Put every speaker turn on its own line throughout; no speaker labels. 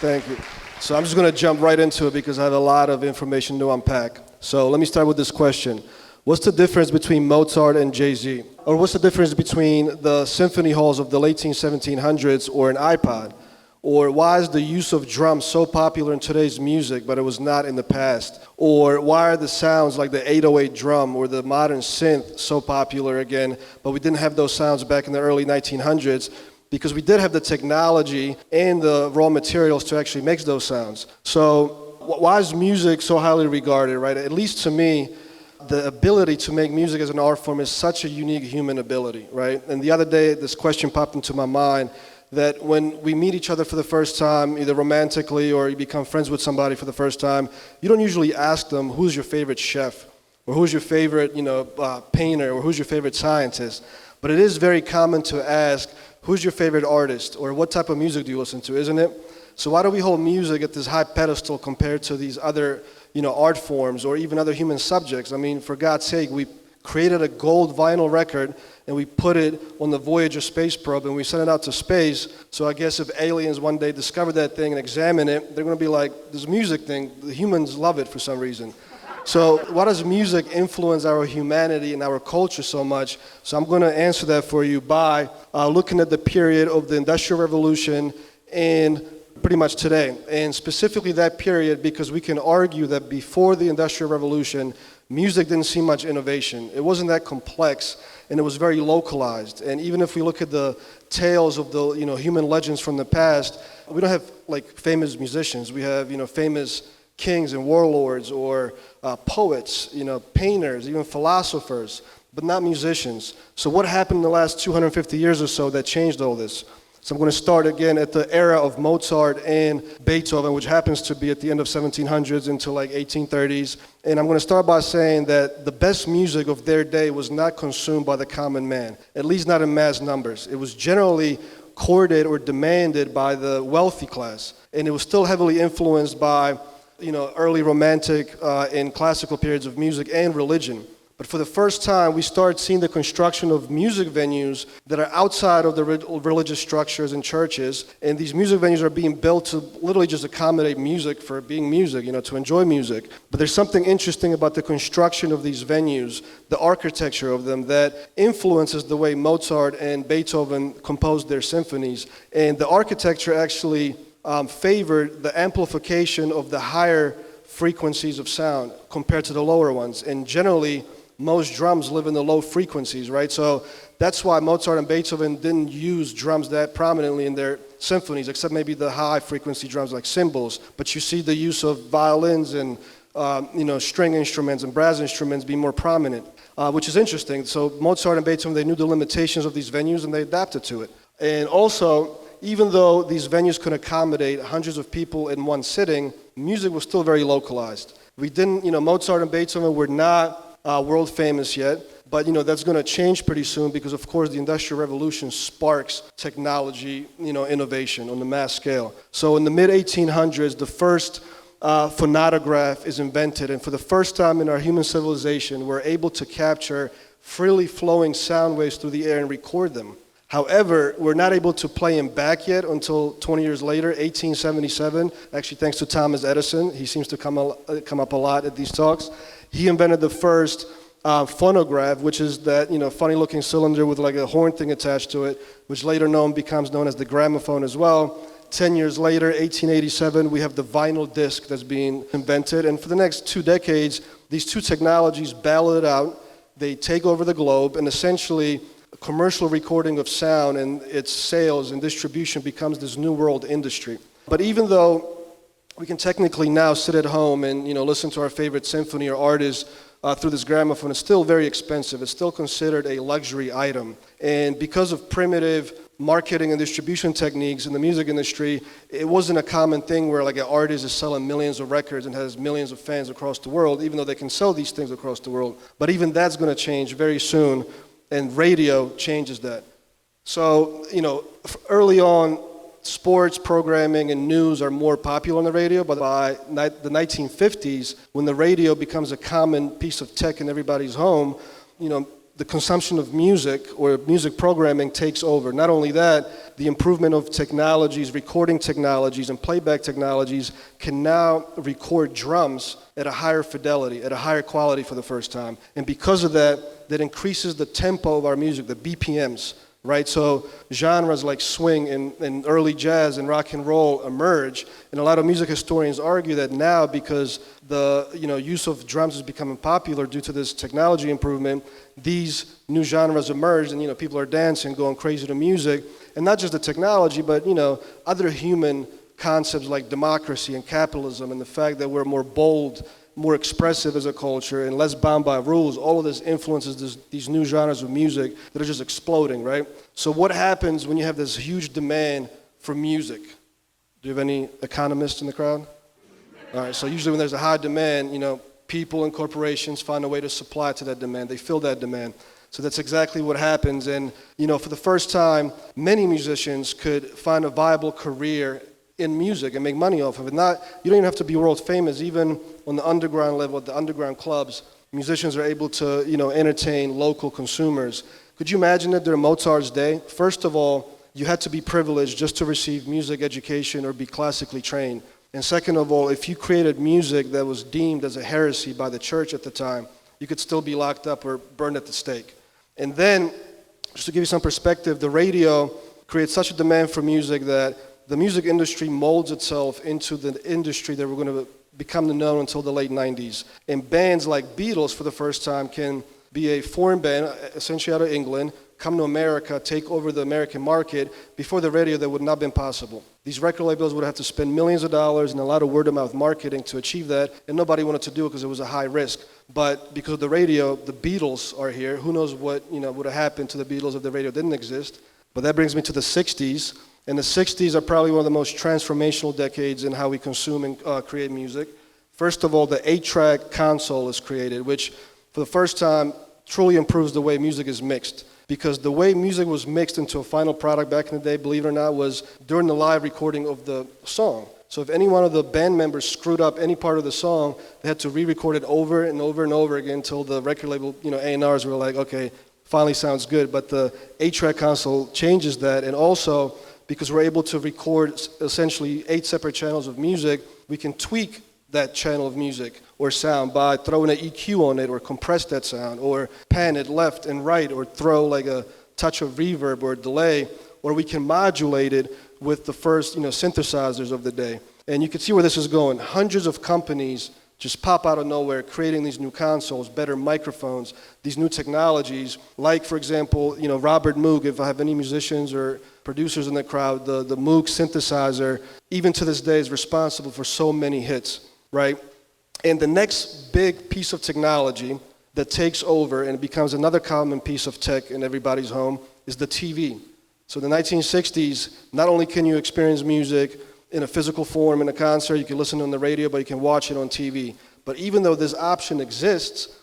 Thank you. So I'm just going to jump right into it because I have a lot of information to unpack. So let me start with this question. What's the difference between Mozart and Jay-Z? Or what's the difference between the symphony halls of the late 1700s or an iPod? Or why is the use of drums so popular in today's music, but it was not in the past? Or why are the sounds like the 808 drum or the modern synth so popular again, but we didn't have those sounds back in the early 1900s? Because we did have the technology and the raw materials to actually make those sounds. So why is music so highly regarded, right? At least to me, the ability to make music as an art form is such a unique human ability, right? And the other day, this question popped into my mind that when we meet each other for the first time, either romantically or you become friends with somebody for the first time, you don't usually ask them, who's your favorite chef? Or who's your favorite, painter? Or who's your favorite scientist? But it is very common to ask, who's your favorite artist? Or what type of music do you listen to, isn't it? So why do we hold music at this high pedestal compared to these other, art forms or even other human subjects? I mean, for God's sake, we created a gold vinyl record and we put it on the Voyager space probe and we sent it out to space. So I guess if aliens one day discover that thing and examine it, they're going to be like, this music thing, the humans love it for some reason. So why does music influence our humanity and our culture so much? So I'm going to answer that for you by looking at the period of the Industrial Revolution and pretty much today. And specifically that period because we can argue that before the Industrial Revolution, music didn't see much innovation. It wasn't that complex and it was very localized. And even if we look at the tales of the human legends from the past, we don't have like famous musicians. We have famous kings and warlords or poets, painters, even philosophers, but not musicians. So what happened in the last 250 years or so that changed all this? So I'm going to start again at the era of Mozart and Beethoven, which happens to be at the end of 1700s into like 1830s. And I'm going to start by saying that the best music of their day was not consumed by the common man, at least not in mass numbers. It was generally courted or demanded by the wealthy class. And it was still heavily influenced by early romantic and classical periods of music and religion. But for the first time, we start seeing the construction of music venues that are outside of the religious structures and churches. And these music venues are being built to literally just accommodate music for being music, to enjoy music. But there's something interesting about the construction of these venues, the architecture of them, that influences the way Mozart and Beethoven composed their symphonies. And the architecture actually favored the amplification of the higher frequencies of sound compared to the lower ones. And generally, most drums live in the low frequencies, right? So that's why Mozart and Beethoven didn't use drums that prominently in their symphonies, except maybe the high frequency drums like cymbals. But you see the use of violins and string instruments and brass instruments be more prominent, which is interesting. So Mozart and Beethoven, they knew the limitations of these venues and they adapted to it. And also, even though these venues could accommodate hundreds of people in one sitting, music was still very localized. We didn't, Mozart and Beethoven were not world famous yet, but that's going to change pretty soon because of course the Industrial Revolution sparks technology, innovation on the mass scale. So in the mid 1800s, the first phonograph is invented, and for the first time in our human civilization, we're able to capture freely flowing sound waves through the air and record them. However, we're not able to play them back yet until 20 years later, 1877. Actually, thanks to Thomas Edison. He seems to come up a lot at these talks. He invented the first phonograph, which is that funny-looking cylinder with like a horn thing attached to it, which later becomes known as the gramophone as well. 10 years later, 1887, we have the vinyl disc that's being invented. And for the next 2 decades, these two technologies battle it out. They take over the globe, and essentially commercial recording of sound and its sales and distribution becomes this new world industry. But even though we can technically now sit at home and listen to our favorite symphony or artist through this gramophone, it's still very expensive. It's still considered a luxury item. And because of primitive marketing and distribution techniques in the music industry, it wasn't a common thing where like an artist is selling millions of records and has millions of fans across the world, even though they can sell these things across the world. But even that's going to change very soon. And radio changes that. So, early on, sports programming and news are more popular on the radio, but by the 1950s, when the radio becomes a common piece of tech in everybody's home, the consumption of music or music programming takes over. Not only that, the improvement of technologies, recording technologies, and playback technologies can now record drums at a higher fidelity, at a higher quality for the first time. And because of that, that increases the tempo of our music, the BPMs, right? So genres like swing and early jazz and rock and roll emerge, and a lot of music historians argue that now, because the use of drums is becoming popular due to this technology improvement, these new genres emerged, and people are dancing, going crazy to music, and not just the technology, but other human concepts like democracy and capitalism, and the fact that we're more bold, more expressive as a culture, and less bound by rules. All of this influences these new genres of music that are just exploding, right? So what happens when you have this huge demand for music? Do you have any economists in the crowd? All right, so usually when there's a high demand, people and corporations find a way to supply to that demand. They fill that demand. So that's exactly what happens. And, for the first time, many musicians could find a viable career in music and make money off of it. You don't even have to be world famous. Even on the underground level, at the underground clubs, musicians are able to, entertain local consumers. Could you imagine that during Mozart's day? First of all, you had to be privileged just to receive music education or be classically trained. And second of all, if you created music that was deemed as a heresy by the church at the time, you could still be locked up or burned at the stake. And then, just to give you some perspective, the radio creates such a demand for music that the music industry molds itself into the industry that we're going to become known until the late 90s. And bands like Beatles, for the first time, can be a foreign band, essentially out of England, come to America, take over the American market. Before the radio, that would not have been possible. These record labels would have to spend millions of dollars and a lot of word-of-mouth marketing to achieve that, and nobody wanted to do it because it was a high risk. But because of the radio, the Beatles are here. Who knows what would have happened to the Beatles if the radio didn't exist? But that brings me to the 60s. And the 60s are probably one of the most transformational decades in how we consume and create music. First of all, the 8-track console is created, which for the first time truly improves the way music is mixed. Because the way music was mixed into a final product back in the day, believe it or not, was during the live recording of the song. So if any one of the band members screwed up any part of the song, they had to re-record it over and over and over again until the record label, A&Rs were like, okay, finally sounds good. But the 8-track console changes that, and also, because we're able to record essentially 8 separate channels of music, we can tweak that channel of music or sound by throwing an EQ on it or compress that sound or pan it left and right or throw like a touch of reverb or delay, or we can modulate it with the first synthesizers of the day. And you can see where this is going. Hundreds of companies just pop out of nowhere, creating these new consoles, better microphones, these new technologies, like, for example, Robert Moog, if I have any musicians or producers in the crowd, the Moog synthesizer, even to this day, is responsible for so many hits, right? And the next big piece of technology that takes over and becomes another common piece of tech in everybody's home is the TV. So in the 1960s, not only can you experience music in a physical form in a concert, you can listen on the radio, but you can watch it on TV. But even though this option exists,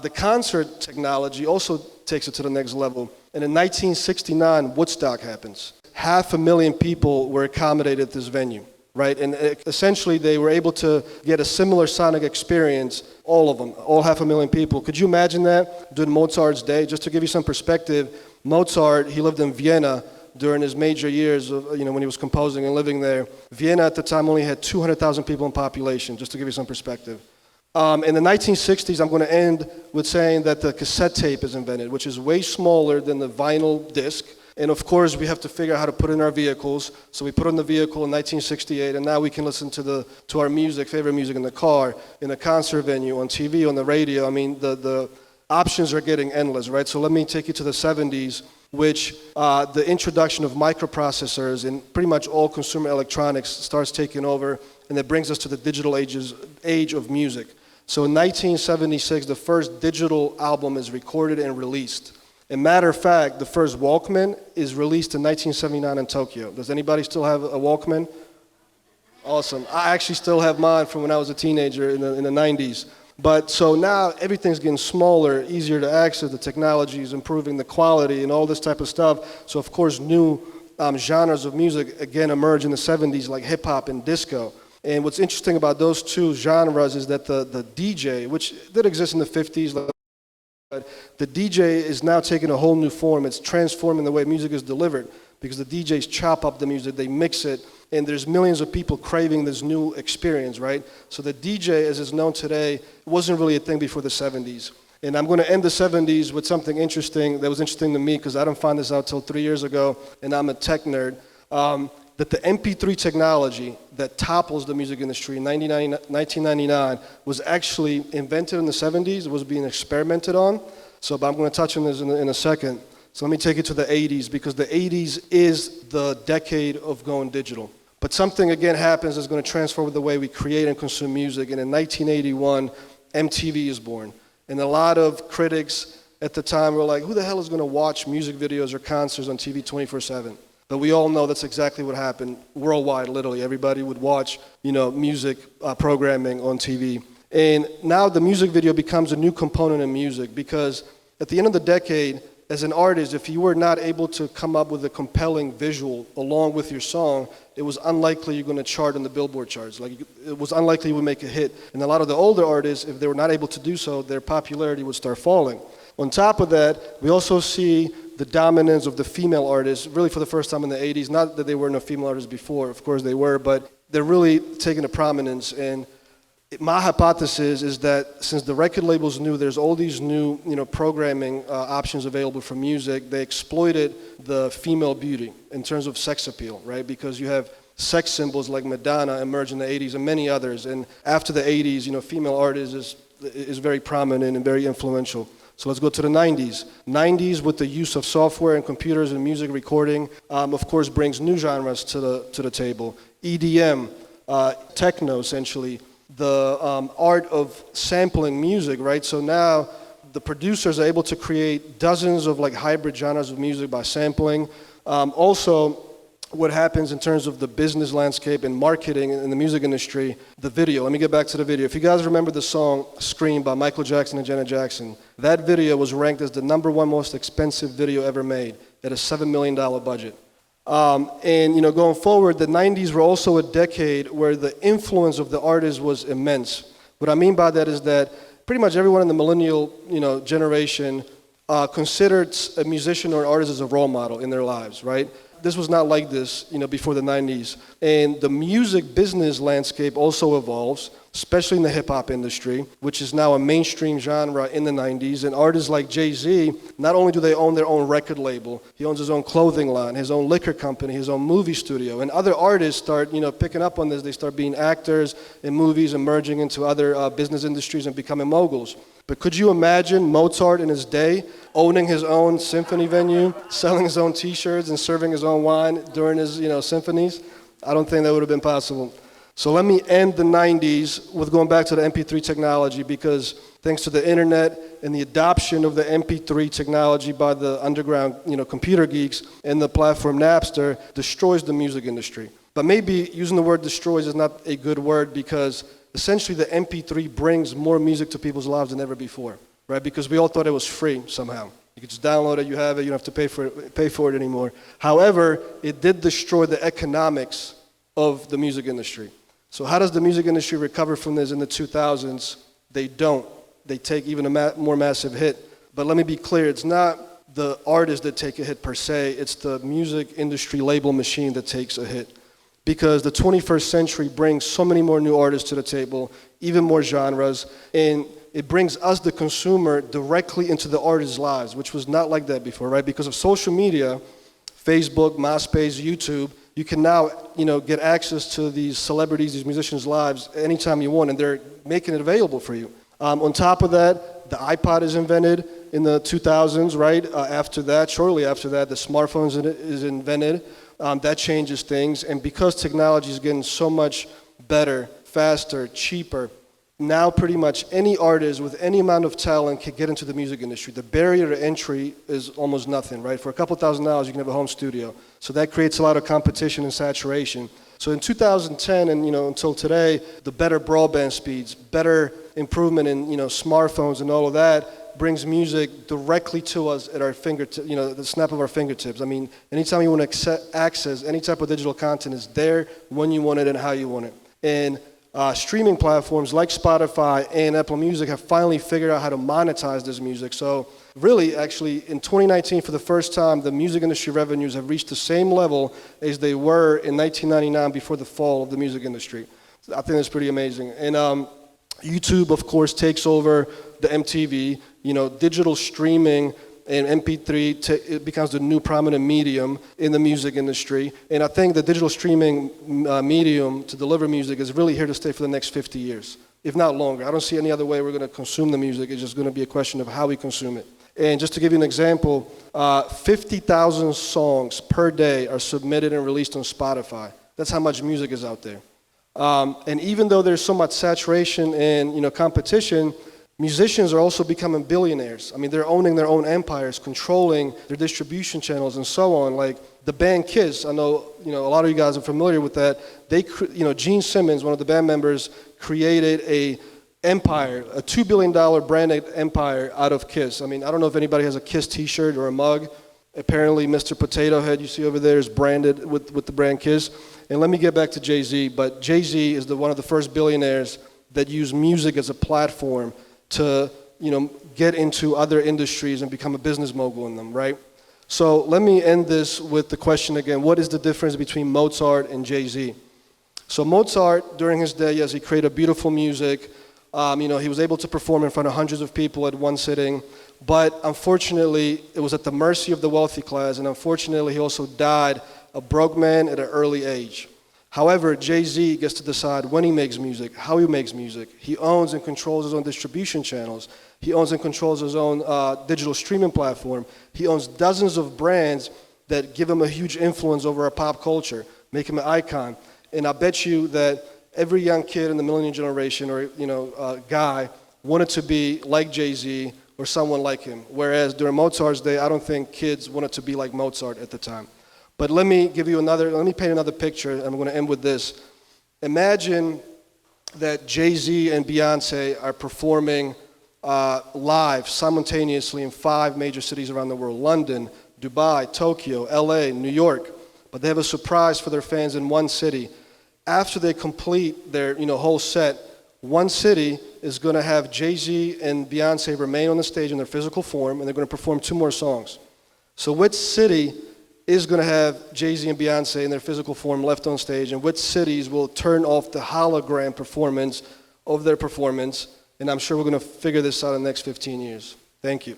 the concert technology also takes it to the next level. And in 1969, Woodstock happens. 500,000 people were accommodated at this venue, right? And essentially, they were able to get a similar sonic experience, all of them, all 500,000 people. Could you imagine that during Mozart's day? Just to give you some perspective, Mozart, he lived in Vienna during his major years of, when he was composing and living there. Vienna at the time only had 200,000 people in population, just to give you some perspective. In the 1960s, I'm going to end with saying that the cassette tape is invented, which is way smaller than the vinyl disc. And of course, we have to figure out how to put it in our vehicles. So we put it in the vehicle in 1968, and now we can listen to our music, favorite music in the car, in a concert venue, on TV, on the radio. I mean, the options are getting endless, right? So let me take you to the 70s, which the introduction of microprocessors in pretty much all consumer electronics starts taking over, and it brings us to the digital age of music. So in 1976, the first digital album is recorded and released. And matter of fact, the first Walkman is released in 1979 in Tokyo. Does anybody still have a Walkman? Awesome. I actually still have mine from when I was a teenager in the 90s. But so now everything's getting smaller, easier to access, the technology is improving the quality and all this type of stuff. So of course new genres of music again emerge in the 70s like hip hop and disco. And what's interesting about those two genres is that the DJ, which did exist in the 50s, But the DJ is now taking a whole new form. It's transforming the way music is delivered because the DJs chop up the music, they mix it, and there's millions of people craving this new experience, right? So the DJ, as is known today, wasn't really a thing before the 70s. And I'm going to end the 70s with something interesting that was interesting to me because I didn't find this out till 3 years ago, and I'm a tech nerd, that the MP3 technology that topples the music industry in 1999 was actually invented in the 70s. It was being experimented on. But I'm going to touch on this in a second. So let me take it to the 80s because the 80s is the decade of going digital. But something again happens that's going to transform the way we create and consume music. And in 1981, MTV is born. And a lot of critics at the time were like, who the hell is going to watch music videos or concerts on TV 24/7? But we all know that's exactly what happened worldwide, literally. Everybody would watch, music programming on TV. And now the music video becomes a new component in music because at the end of the decade, as an artist, if you were not able to come up with a compelling visual along with your song, it was unlikely you're going to chart in the Billboard charts. It was unlikely you would make a hit. And a lot of the older artists, if they were not able to do so, their popularity would start falling. On top of that, we also see the dominance of the female artists, really for the first time in the 80s. Not that there were no female artists before, of course they were, but they're really taking a prominence. And my hypothesis is that since the record labels knew there's all these new, programming options available for music, they exploited the female beauty in terms of sex appeal, right? Because you have sex symbols like Madonna emerge in the 80s and many others. And after the 80s, female artists is very prominent and very influential. So let's go to the 90s. 90s with the use of software and computers and music recording, of course, brings new genres to the table. EDM, techno, essentially, the art of sampling music, right? So now the producers are able to create dozens of hybrid genres of music by sampling. Also, what happens in terms of the business landscape and marketing in the music industry, the video. Let me get back to the video. If you guys remember the song Scream by Michael Jackson and Janet Jackson, that video was ranked as the #1 most expensive video ever made at a $7 million budget. And going forward, the 90s were also a decade where the influence of the artist was immense. What I mean by that is that pretty much everyone in the millennial generation considered a musician or an artist as a role model in their lives, right? This was not like this, before the 90s. And the music business landscape also evolves, especially in the hip-hop industry, which is now a mainstream genre in the 90s. And artists like Jay-Z, not only do they own their own record label, he owns his own clothing line, his own liquor company, his own movie studio. And other artists start, picking up on this. They start being actors in movies and merging into other business industries and becoming moguls. But could you imagine Mozart in his day owning his own symphony venue, selling his own T-shirts and serving his own wine during his, symphonies? I don't think that would have been possible. So let me end the 90s with going back to the MP3 technology because thanks to the internet and the adoption of the MP3 technology by the underground, computer geeks and the platform Napster destroys the music industry. But maybe using the word destroys is not a good word because essentially the MP3 brings more music to people's lives than ever before, right? Because we all thought it was free somehow. You could just download it, you have it, you don't have to pay for it anymore. However, it did destroy the economics of the music industry. So how does the music industry recover from this in the 2000s? They don't. They take even a more massive hit. But let me be clear, it's not the artists that take a hit per se, it's the music industry label machine that takes a hit. Because the 21st century brings so many more new artists to the table, even more genres, and it brings us, the consumer, directly into the artists' lives, which was not like that before, right? Because of social media, Facebook, MySpace, YouTube, you can now, get access to these celebrities, these musicians' lives anytime you want, and they're making it available for you. On top of that, the iPod is invented in the 2000s, right? Shortly after that, the smartphone is invented. That changes things, and because technology is getting so much better, faster, cheaper, now pretty much any artist with any amount of talent can get into the music industry. The barrier to entry is almost nothing, right? For a couple $1,000s, you can have a home studio. So that creates a lot of competition and saturation. So in 2010 and until today, the better broadband speeds, better improvement in smartphones and all of that brings music directly to us at our fingertips, the snap of our fingertips. I mean, anytime you want to access any type of digital content, is there when you want it and how you want it. And streaming platforms like Spotify and Apple Music have finally figured out how to monetize this music. So really, actually, in 2019, for the first time, the music industry revenues have reached the same level as they were in 1999 before the fall of the music industry. I think that's pretty amazing. And YouTube, of course, takes over the MTV. Digital streaming and MP3, it becomes the new prominent medium in the music industry. And I think the digital streaming medium to deliver music is really here to stay for the next 50 years, if not longer. I don't see any other way we're going to consume the music. It's just going to be a question of how we consume it. And just to give you an example, 50,000 songs per day are submitted and released on Spotify. That's how much music is out there. And even though there's so much saturation and competition, musicians are also becoming billionaires. I mean, they're owning their own empires, controlling their distribution channels and so on. Like the band Kiss, I know a lot of you guys are familiar with that. Gene Simmons, one of the band members, created a empire, a $2 billion branded empire out of Kiss. I mean, I don't know if anybody has a Kiss t-shirt or a mug. Apparently, Mr. Potato Head you see over there is branded with the brand Kiss. And let me get back to Jay-Z, but Jay-Z is one of the first billionaires that use music as a platform to, get into other industries and become a business mogul in them, right? So let me end this with the question again, what is the difference between Mozart and Jay-Z? So Mozart, during his day, yes, he created beautiful music. He was able to perform in front of hundreds of people at one sitting, but unfortunately, it was at the mercy of the wealthy class, and unfortunately, he also died a broke man at an early age. However, Jay-Z gets to decide when he makes music, how he makes music. He owns and controls his own distribution channels. He owns and controls his own digital streaming platform. He owns dozens of brands that give him a huge influence over our pop culture, make him an icon. And I bet you that every young kid in the millennial generation or guy wanted to be like Jay-Z or someone like him. Whereas during Mozart's day, I don't think kids wanted to be like Mozart at the time. But let me paint another picture, and I'm going to end with this. Imagine that Jay-Z and Beyonce are performing live simultaneously in 5 major cities around the world: London, Dubai, Tokyo, LA, New York. But they have a surprise for their fans in one city. After they complete their whole set, one city is going to have Jay-Z and Beyonce remain on the stage in their physical form, and they're going to perform 2 more songs. So which city is going to have Jay-Z and Beyonce in their physical form left on stage, and which cities will turn off the hologram performance of their performance? And I'm sure we're going to figure this out in the next 15 years. Thank you.